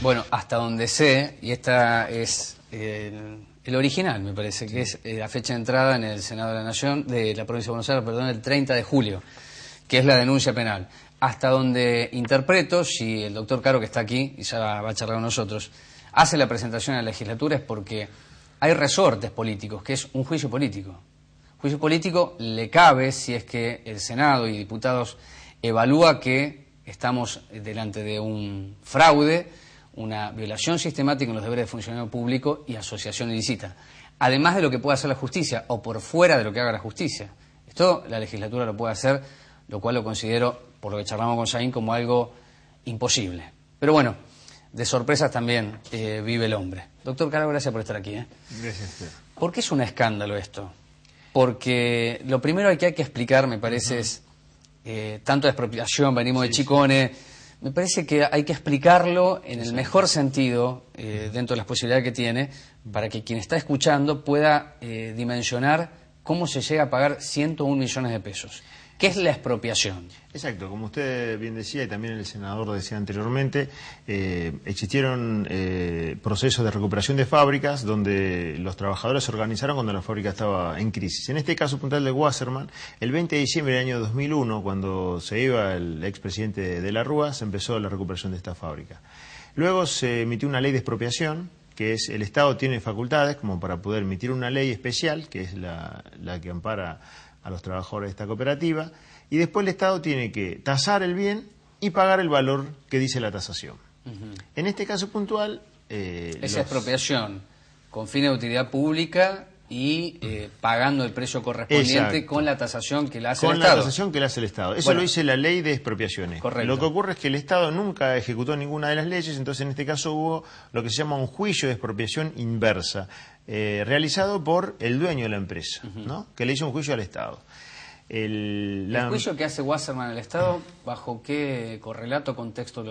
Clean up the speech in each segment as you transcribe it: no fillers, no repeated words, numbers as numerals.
Bueno, hasta donde sé, y esta es el original, me parece, que es la fecha de entrada en el Senado de la Nación, de la Provincia de Buenos Aires, perdón, el 30 de julio, que es la denuncia penal. Hasta donde interpreto, si el doctor Caro, que está aquí, y ya va a charlar con nosotros, hace la presentación en la legislatura, es porque hay resortes políticos, que es un juicio político. Juicio político le cabe si es que el Senado y diputados evalúa que estamos delante de un fraude, una violación sistemática en los deberes de funcionario público y asociación ilícita. Además de lo que pueda hacer la justicia, o por fuera de lo que haga la justicia. Esto la legislatura lo puede hacer, lo cual lo considero, por lo que charlamos con Saín, como algo imposible. Pero bueno, de sorpresas también vive el hombre. Doctor Caro, gracias por estar aquí. Gracias. ¿Por qué es un escándalo esto? Porque lo primero que hay que explicar, me parece, es tanto de expropiación, venimos de Chicone, me parece que hay que explicarlo en el mejor sentido, dentro de las posibilidades que tiene, para que quien está escuchando pueda dimensionar cómo se llega a pagar 101 millones de pesos. ¿Qué es la expropiación? Exacto, como usted bien decía y también el senador decía anteriormente, existieron procesos de recuperación de fábricas donde los trabajadores se organizaron cuando la fábrica estaba en crisis. En este caso puntual de Wasserman, el 20 de diciembre del año 2001, cuando se iba el expresidente de la Rúa, se empezó la recuperación de esta fábrica. Luego se emitió una ley de expropiación, que es el Estado tiene facultades como para poder emitir una ley especial, que es la que ampara a los trabajadores de esta cooperativa, y después el Estado tiene que tasar el bien y pagar el valor que dice la tasación. En este caso puntual... Esa expropiación con fines de utilidad pública y pagando el precio correspondiente con la tasación que la hace el Estado. Con la tasación que la hace el Estado. Eso lo dice la ley de expropiaciones. Correcto. Lo que ocurre es que el Estado nunca ejecutó ninguna de las leyes, entonces en este caso hubo lo que se llama un juicio de expropiación inversa, realizado por el dueño de la empresa, ¿no? Que le hizo un juicio al Estado. ¿El juicio que hace Wasserman al Estado, bajo qué correlato, contexto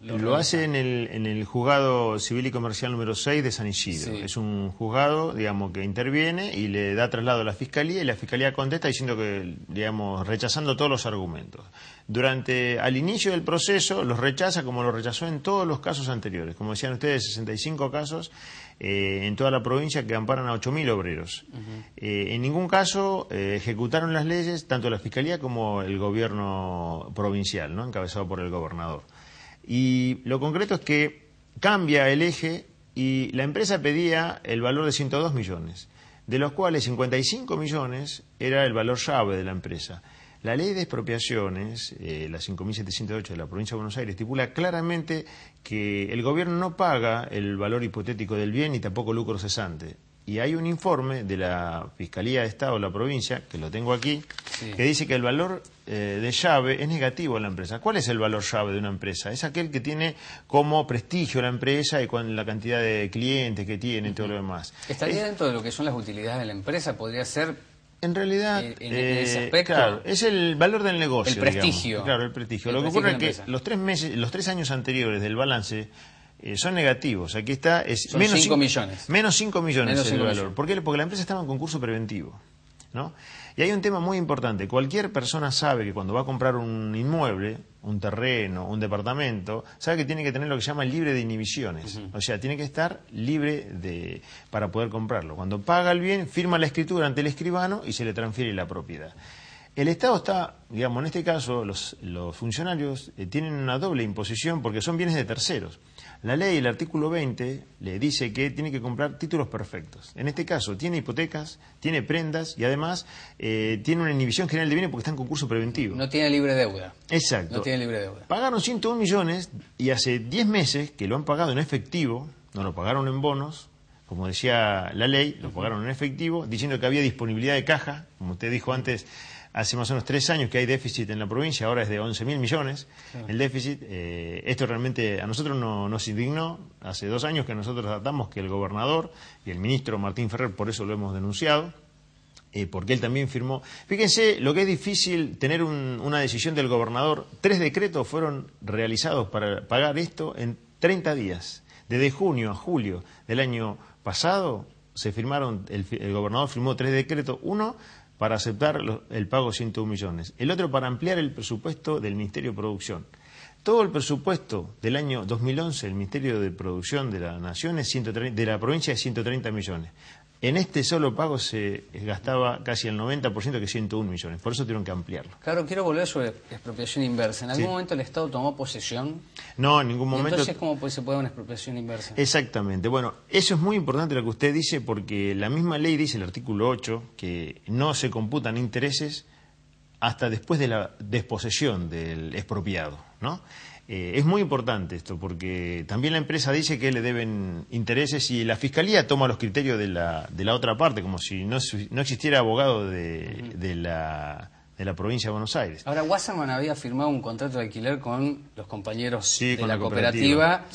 lo hace en el juzgado civil y comercial número 6 de San Isidro? Es un juzgado, digamos, que interviene y le da traslado a la Fiscalía, y la Fiscalía contesta diciendo que, digamos, rechazando todos los argumentos. Al inicio del proceso los rechaza como lo rechazó en todos los casos anteriores. Como decían ustedes, 65 casos en toda la provincia que amparan a 8.000 obreros. En ningún caso ejecutaron las leyes, tanto la Fiscalía como el gobierno provincial, ¿no? Encabezado por el gobernador. Y lo concreto es que cambia el eje y la empresa pedía el valor de 102 millones, de los cuales 55 millones era el valor llave de la empresa. La ley de expropiaciones, la 5.708 de la provincia de Buenos Aires, estipula claramente que el gobierno no paga el valor hipotético del bien ni tampoco lucro cesante. Y hay un informe de la Fiscalía de Estado de la provincia, que lo tengo aquí, que dice que el valor de llave es negativo en la empresa. ¿Cuál es el valor llave de una empresa? Es aquel que tiene como prestigio la empresa y con la cantidad de clientes que tiene y todo lo demás. ¿Estaría dentro de lo que son las utilidades de la empresa? ¿Podría ser...? En realidad, en ese aspecto, claro, es el valor del negocio. El prestigio. Digamos. Claro, el prestigio. Lo que ocurre es que los 3 años anteriores del balance son negativos. Aquí está, son menos 5 millones. Menos 5 millones es el valor. ¿Por qué? Porque la empresa estaba en concurso preventivo, ¿no? Y hay un tema muy importante. Cualquier persona sabe que cuando va a comprar un inmueble, un terreno, un departamento, sabe que tiene que tener lo que se llama libre de inhibiciones. O sea, tiene que estar libre para poder comprarlo. Cuando paga el bien, firma la escritura ante el escribano y se le transfiere la propiedad. El Estado está, digamos, en este caso, los funcionarios tienen una doble imposición porque son bienes de terceros. La ley, el artículo 20, le dice que tiene que comprar títulos perfectos. En este caso, tiene hipotecas, tiene prendas y además tiene una inhibición general de bienes porque está en concurso preventivo. No tiene libre deuda. Exacto. No tiene libre deuda. Pagaron 101 millones y hace 10 meses que lo han pagado en efectivo, no lo pagaron en bonos, como decía la ley, lo pagaron en efectivo, diciendo que había disponibilidad de caja, como usted dijo antes. Hace más o menos 3 años que hay déficit en la provincia, ahora es de 11.000 millones el déficit. Esto realmente a nosotros nos indignó. Hace 2 años que nosotros tratamos que el gobernador y el ministro Martín Ferrer, por eso lo hemos denunciado, porque él también firmó. Fíjense lo que es difícil tener una decisión del gobernador. 3 decretos fueron realizados para pagar esto en 30 días. Desde junio a julio del año pasado se firmaron, el gobernador firmó 3 decretos, uno para aceptar el pago de 101 millones, el otro para ampliar el presupuesto del Ministerio de Producción. Todo el presupuesto del año 2011 del Ministerio de Producción de la Nación de la provincia es 130 millones. En este solo pago se gastaba casi el 90%, que es 101 millones. Por eso tuvieron que ampliarlo. Claro, quiero volver sobre expropiación inversa. ¿En algún momento el Estado tomó posesión? No, en ningún momento. Entonces, ¿cómo se puede una expropiación inversa? Exactamente. Bueno, eso es muy importante lo que usted dice, porque la misma ley dice, el artículo 8, que no se computan intereses hasta después de la desposesión del expropiado, ¿no? Es muy importante esto, porque también la empresa dice que le deben intereses y la Fiscalía toma los criterios de la otra parte, como si no existiera abogado de la provincia de Buenos Aires. Ahora, Wasserman había firmado un contrato de alquiler con los compañeros de la cooperativa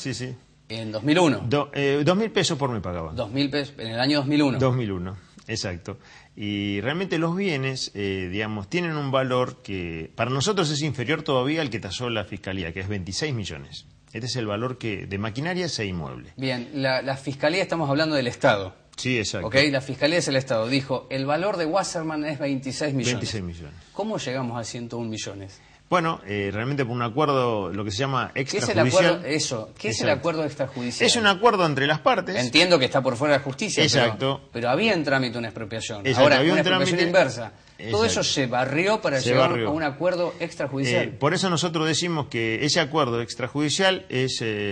en 2001. 2.000 pesos por mes pagaban. 2.000 pesos en el año 2001. 2001, exacto. Y realmente los bienes, digamos, tienen un valor que para nosotros es inferior todavía al que tasó la Fiscalía, que es 26 millones. Este es el valor de maquinarias e inmuebles. Bien, la Fiscalía, estamos hablando del Estado. Sí, exacto. ¿Ok? La Fiscalía es el Estado. Dijo, el valor de Wasserman es 26 millones. 26 millones. ¿Cómo llegamos a 101 millones? Bueno, realmente por un acuerdo, lo que se llama extrajudicial. ¿Qué es el acuerdo? ¿Qué es el acuerdo extrajudicial? Es un acuerdo entre las partes. Entiendo que está por fuera de la justicia. Exacto. Pero había en trámite una expropiación. Exacto, ahora, había una un expropiación trámite inversa. Todo eso se barrió para llegar a un acuerdo extrajudicial. Por eso nosotros decimos que ese acuerdo extrajudicial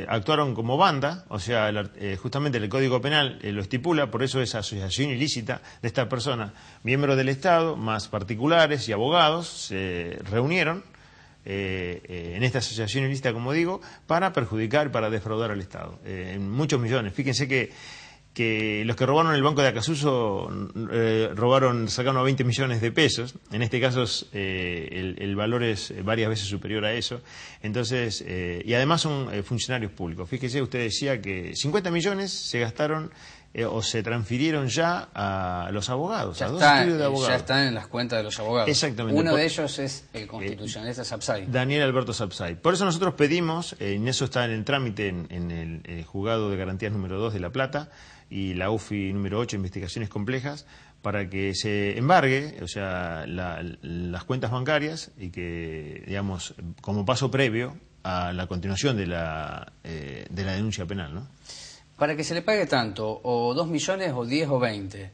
actuaron como banda, o sea, justamente el Código Penal lo estipula, por eso es asociación ilícita de estas personas, miembros del Estado, más particulares y abogados, se reunieron en esta asociación ilícita, como digo, para perjudicar, para defraudar al Estado, en muchos millones. Fíjense que los que robaron el Banco de Acasuso sacaron a 20 millones de pesos. En este caso el valor es varias veces superior a eso. Entonces, y además son funcionarios públicos. Fíjese, usted decía que 50 millones se gastaron o se transfirieron ya a los abogados, a dos estudios de abogados. Ya están en las cuentas de los abogados. Exactamente. Uno de ellos es el constitucionalista Sapsay. Daniel Alberto Sapsay. Por eso nosotros pedimos, en eso está en el trámite en el Juzgado de Garantías número 2 de La Plata y la UFI número 8, Investigaciones Complejas, para que se embargue, o sea, las cuentas bancarias y que, digamos, como paso previo a la continuación de la denuncia penal, ¿no? Para que se le pague tanto, o 2 millones, o 10, o 20,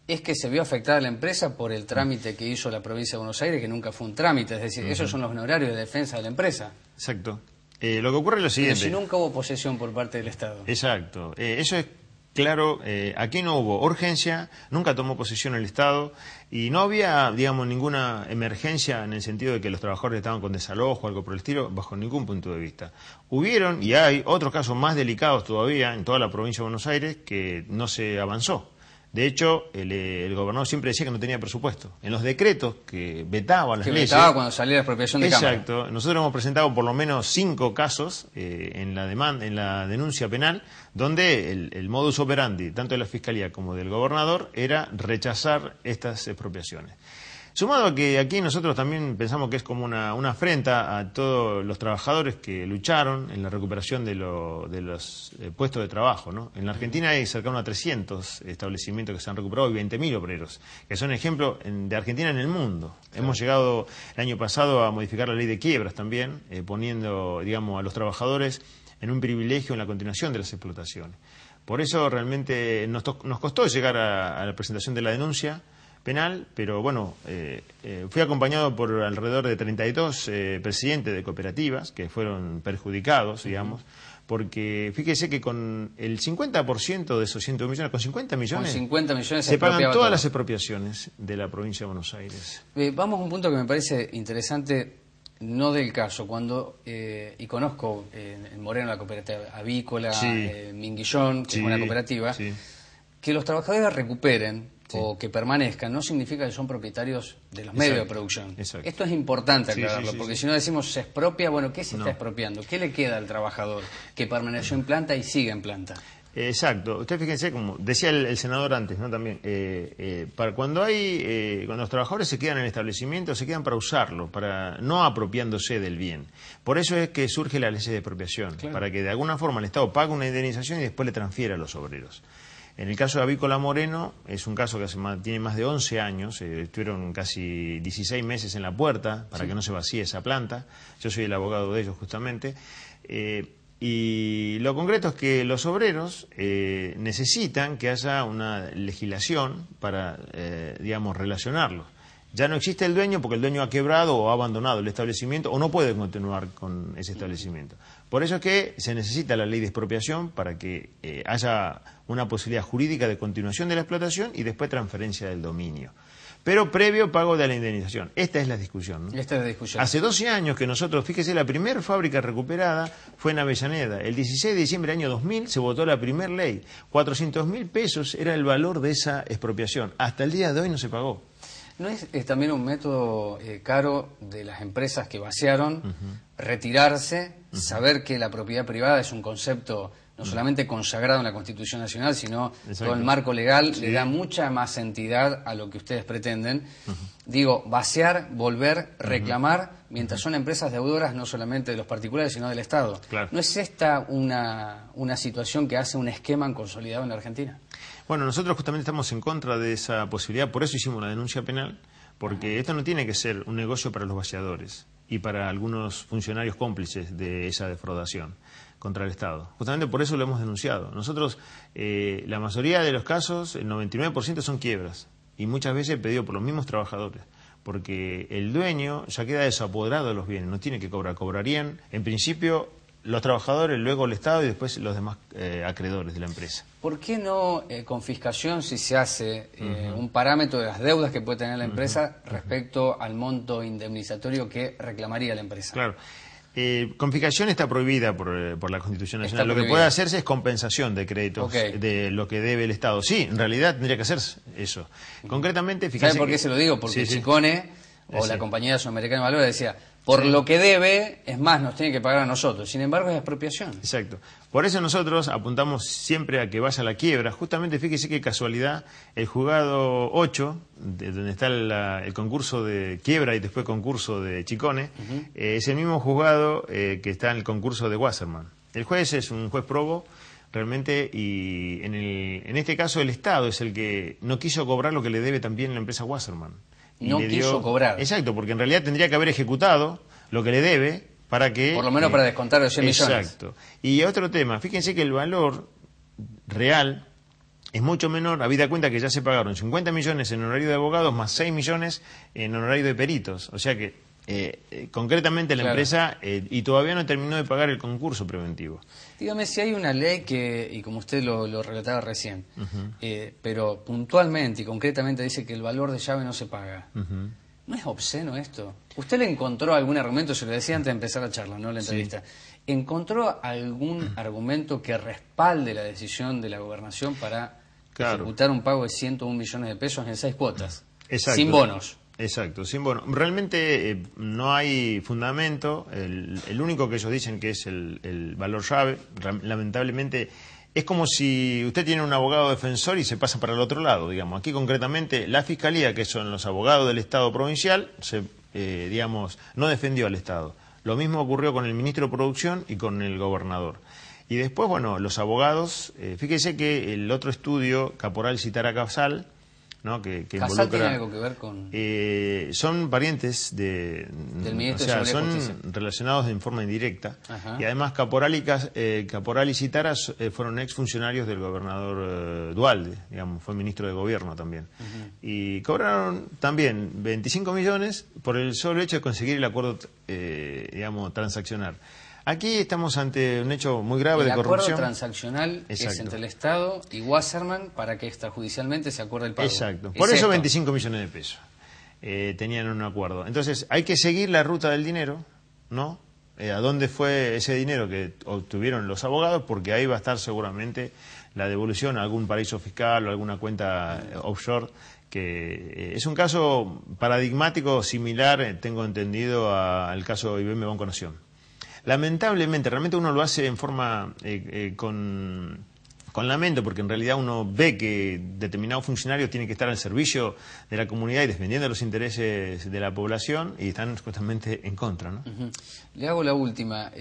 ¿es que se vio afectada la empresa por el trámite que hizo la provincia de Buenos Aires, que nunca fue un trámite? Es decir, esos son los honorarios de defensa de la empresa. Exacto. Lo que ocurre es lo siguiente. Pero si nunca hubo posesión por parte del Estado. Exacto. Eso es claro. Aquí no hubo urgencia, nunca tomó posesión el Estado y no había, digamos, ninguna emergencia en el sentido de que los trabajadores estaban con desalojo o algo por el estilo, bajo ningún punto de vista. Hubieron, y hay otros casos más delicados todavía en toda la provincia de Buenos Aires que no se avanzó. De hecho, el gobernador siempre decía que no tenía presupuesto. En los decretos que vetaban las leyes... Que vetaba cuando salía la expropiación de cámara. Exacto. Nosotros hemos presentado por lo menos 5 casos en la denuncia penal, donde el modus operandi, tanto de la Fiscalía como del gobernador, era rechazar estas expropiaciones. Sumado a que aquí nosotros también pensamos que es como una afrenta a todos los trabajadores que lucharon en la recuperación de los puestos de trabajo, ¿no? En la Argentina hay cercano a 300 establecimientos que se han recuperado y 20.000 obreros, que son ejemplos de Argentina en el mundo. Claro. Hemos llegado el año pasado a modificar la ley de quiebras también, poniendo, digamos, a los trabajadores en un privilegio en la continuación de las explotaciones. Por eso realmente nos costó llegar a la presentación de la denuncia penal, pero bueno, fui acompañado por alrededor de 32 presidentes de cooperativas que fueron perjudicados, digamos, porque fíjese que con el 50% de esos 101 millones, con 50 millones se pagan todas las expropiaciones de la provincia de Buenos Aires. Vamos a un punto que me parece interesante, no del caso, cuando, y conozco en Moreno la cooperativa avícola, Minguillón, que es una cooperativa, que los trabajadores recuperen o que permanezcan, no significa que son propietarios de los medios de producción. Exacto. Esto es importante aclararlo, porque si no decimos se expropia, bueno, ¿qué se está expropiando? ¿Qué le queda al trabajador que permaneció en planta y sigue en planta? Exacto. Usted fíjense, como decía el senador antes, ¿no? También, cuando los trabajadores se quedan en el establecimiento, se quedan para usarlo, no apropiándose del bien. Por eso es que surge la ley de expropiación, para que de alguna forma el Estado pague una indemnización y después le transfiera a los obreros. En el caso de Avícola Moreno, es un caso que tiene más de 11 años, estuvieron casi 16 meses en la puerta para que no se vacíe esa planta. Yo soy el abogado de ellos justamente. Y lo concreto es que los obreros necesitan que haya una legislación para, digamos, relacionarlos. Ya no existe el dueño porque el dueño ha quebrado o ha abandonado el establecimiento o no puede continuar con ese establecimiento. Por eso es que se necesita la ley de expropiación para que haya una posibilidad jurídica de continuación de la explotación y después transferencia del dominio. Pero previo pago de la indemnización. Esta es la discusión, ¿no? Esta es la discusión. Hace 12 años que nosotros, fíjese, la primera fábrica recuperada fue en Avellaneda. El 16 de diciembre del año 2000 se votó la primera ley. 400.000 pesos era el valor de esa expropiación. Hasta el día de hoy no se pagó. ¿No es también un método caro de las empresas que vaciaron, retirarse, saber que la propiedad privada es un concepto no solamente consagrado en la Constitución Nacional, sino todo el marco legal, le da mucha más entidad a lo que ustedes pretenden? Digo, vaciar, volver, reclamar, mientras son empresas deudoras no solamente de los particulares, sino del Estado. Claro. ¿No es esta una situación que hace un esquema consolidado en la Argentina? Bueno, nosotros justamente estamos en contra de esa posibilidad, por eso hicimos la denuncia penal, porque esto no tiene que ser un negocio para los vaciadores y para algunos funcionarios cómplices de esa defraudación contra el Estado. Justamente por eso lo hemos denunciado. Nosotros, la mayoría de los casos, el 99% son quiebras y muchas veces pedido por los mismos trabajadores, porque el dueño ya queda desapoderado de los bienes, no tiene que cobrar. Cobrarían, en principio, los trabajadores, luego el Estado y después los demás acreedores de la empresa. ¿Por qué no confiscación si se hace un parámetro de las deudas que puede tener la empresa respecto al monto indemnizatorio que reclamaría la empresa? Claro. Confiscación está prohibida por la Constitución Nacional. Lo que puede hacerse es compensación de créditos de lo que debe el Estado. Sí, en realidad tendría que hacerse eso. Concretamente, fíjese. ¿Sabe por qué se lo digo? Porque Chicone o la compañía sudamericana de valores decía, por lo que debe, es más, nos tiene que pagar a nosotros. Sin embargo, es expropiación. Exacto. Por eso nosotros apuntamos siempre a que vaya a la quiebra. Justamente, fíjese qué casualidad, el juzgado 8, donde está el concurso de quiebra y después concurso de Chicone, es el mismo juzgado que está en el concurso de Wasserman. El juez es un juez probo, realmente, y en este caso el Estado es el que no quiso cobrar lo que le debe también la empresa Wasserman. No quiso cobrar. Exacto, porque en realidad tendría que haber ejecutado lo que le debe para que... Por lo menos para descontar los 100 millones. Exacto. Y otro tema, fíjense que el valor real es mucho menor, habida cuenta que ya se pagaron 50 millones en honorario de abogados más 6 millones en honorario de peritos. O sea que, concretamente la empresa, y todavía no terminó de pagar el concurso preventivo. Dígame si hay una ley que, y como usted lo relataba recién, pero puntualmente y concretamente dice que el valor de llave no se paga. ¿No es obsceno esto? ¿Usted le encontró algún argumento? Se lo decía antes de empezar la charla, no la entrevista. ¿Encontró algún argumento que respalde la decisión de la gobernación para ejecutar un pago de 101 millones de pesos en 6 cuotas? Exacto. Sin bonos. Exacto, sin bonos. Realmente no hay fundamento. El único que ellos dicen que es el valor llave, lamentablemente, es como si usted tiene un abogado defensor y se pasa para el otro lado, digamos. Aquí concretamente la Fiscalía, que son los abogados del Estado provincial, digamos, no defendió al Estado. Lo mismo ocurrió con el ministro de Producción y con el gobernador. Y después, bueno, los abogados, fíjese que el otro estudio, Caporal Citara Casal, ¿no? que ¿Casal tiene algo que ver con...? Son parientes del ministro, o sea, de son Justicia, relacionados en forma indirecta. Y además Caporal y Citara fueron exfuncionarios del gobernador Duhalde, digamos, fue ministro de gobierno también. Y cobraron también 25 millones por el solo hecho de conseguir el acuerdo, digamos, transaccional. Aquí estamos ante un hecho muy grave de corrupción. El acuerdo transaccional es entre el Estado y Wasserman para que extrajudicialmente se acuerde el pago. Exacto. Por eso 25 millones de pesos tenían un acuerdo. Entonces, hay que seguir la ruta del dinero, ¿no? A dónde fue ese dinero que obtuvieron los abogados, porque ahí va a estar seguramente la devolución a algún paraíso fiscal o alguna cuenta offshore, que es un caso paradigmático similar, tengo entendido, al caso IBM Banco Nación. Lamentablemente, realmente uno lo hace en forma con lamento, porque en realidad uno ve que determinado funcionario tiene que estar al servicio de la comunidad y defendiendo los intereses de la población y están justamente en contra, ¿no? Le hago la última.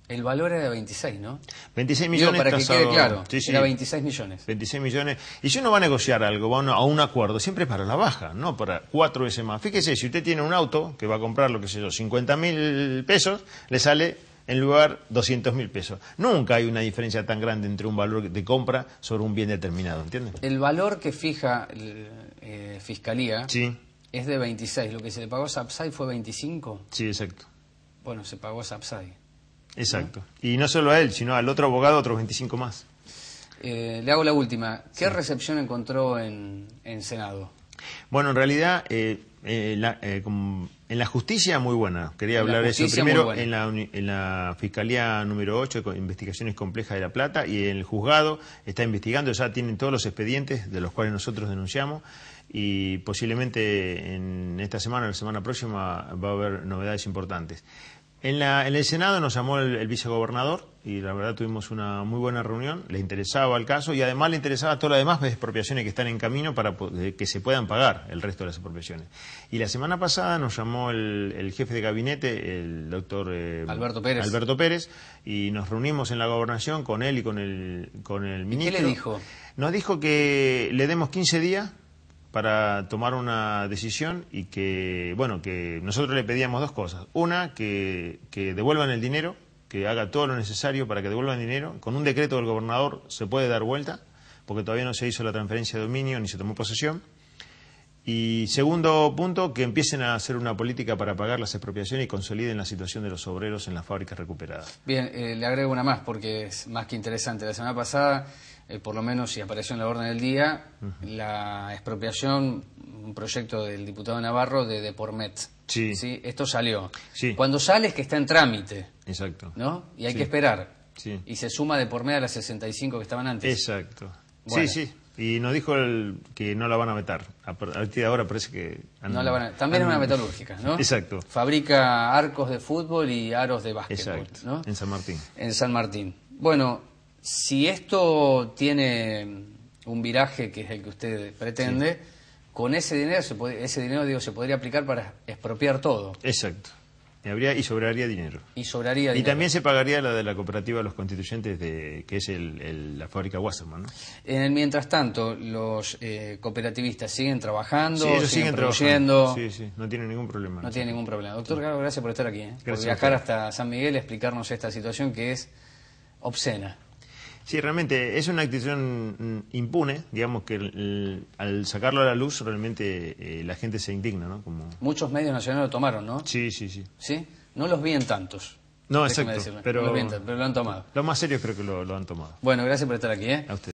El valor era de 26, ¿no? 26 millones. Digo, para que quede claro, sí, sí, era 26 millones. 26 millones. Y si uno va a negociar algo, va a un acuerdo, siempre para la baja, no para 4 veces más. Fíjese, si usted tiene un auto que va a comprar, lo que sé yo, 50.000 pesos, le sale en lugar 200.000 pesos. Nunca hay una diferencia tan grande entre un valor de compra sobre un bien determinado, ¿entiende? El valor que fija Fiscalía Sí. es de 26. Lo que se le pagó a Sapsay fue 25. Sí, exacto. Bueno, se pagó a Sapsay. Exacto. Y no solo a él, sino al otro abogado, otros 25 más. Le hago la última. ¿Qué recepción encontró en Senado? Bueno, en realidad, en la justicia muy buena. Quería hablar de eso primero. En la Fiscalía número 8, de Investigaciones Complejas de La Plata, y el juzgado está investigando, ya tienen todos los expedientes de los cuales nosotros denunciamos, y posiblemente en esta semana o la semana próxima va a haber novedades importantes. En el Senado nos llamó el vicegobernador y la verdad tuvimos una muy buena reunión, le interesaba el caso y además le interesaba todas las demás expropiaciones que están en camino para que se puedan pagar el resto de las expropiaciones. Y la semana pasada nos llamó el jefe de gabinete, el doctor Alberto Pérez, y nos reunimos en la gobernación con él y con el ministro. ¿Qué le dijo? Nos dijo que le demos 15 días para tomar una decisión y que, bueno, que nosotros le pedíamos dos cosas. Una, que devuelvan el dinero, que haga todo lo necesario para que devuelvan el dinero. Con un decreto del gobernador se puede dar vuelta, porque todavía no se hizo la transferencia de dominio ni se tomó posesión. Y segundo punto, que empiecen a hacer una política para pagar las expropiaciones y consoliden la situación de los obreros en las fábricas recuperadas. Bien, le agrego una más porque es más que interesante. La semana pasada, por lo menos si apareció en la orden del día, la expropiación, un proyecto del diputado Navarro de Depormet. Sí. ¿Sí? Esto salió. Sí. Cuando sale es que está en trámite. Exacto. ¿No? Y hay Sí. que esperar. Sí. Y se suma Depormet a las 65 que estaban antes. Exacto. Bueno. Sí, sí. Y nos dijo que no la van a vetar. A partir de ahora parece que... No la van a... También es una metalúrgica, ¿no? Exacto. Fabrica arcos de fútbol y aros de básquetbol. Exacto. ¿No? En San Martín. En San Martín. Bueno, si esto tiene un viraje que es el que usted pretende, sí, con ese dinero, se podría aplicar para expropiar todo. Exacto. Y sobraría dinero. Y sobraría dinero. Y también se pagaría la de la cooperativa de los constituyentes, que es la fábrica Wasserman, ¿no? En el mientras tanto, los cooperativistas siguen trabajando, sí, ellos siguen produciendo. Sí, sí, no tienen ningún problema. No tienen ningún problema. Doctor Garo, gracias por estar aquí. Por Gracias viajar hasta San Miguel, explicarnos esta situación que es obscena. Sí, realmente es una actitud impune, digamos que al sacarlo a la luz realmente la gente se indigna, ¿no? Muchos medios nacionales lo tomaron, ¿no? Sí, sí, sí. ¿Sí? No los vi en tantos. No, exacto. Pero lo han tomado. Lo más serio creo que lo han tomado. Bueno, gracias por estar aquí, ¿eh? A usted.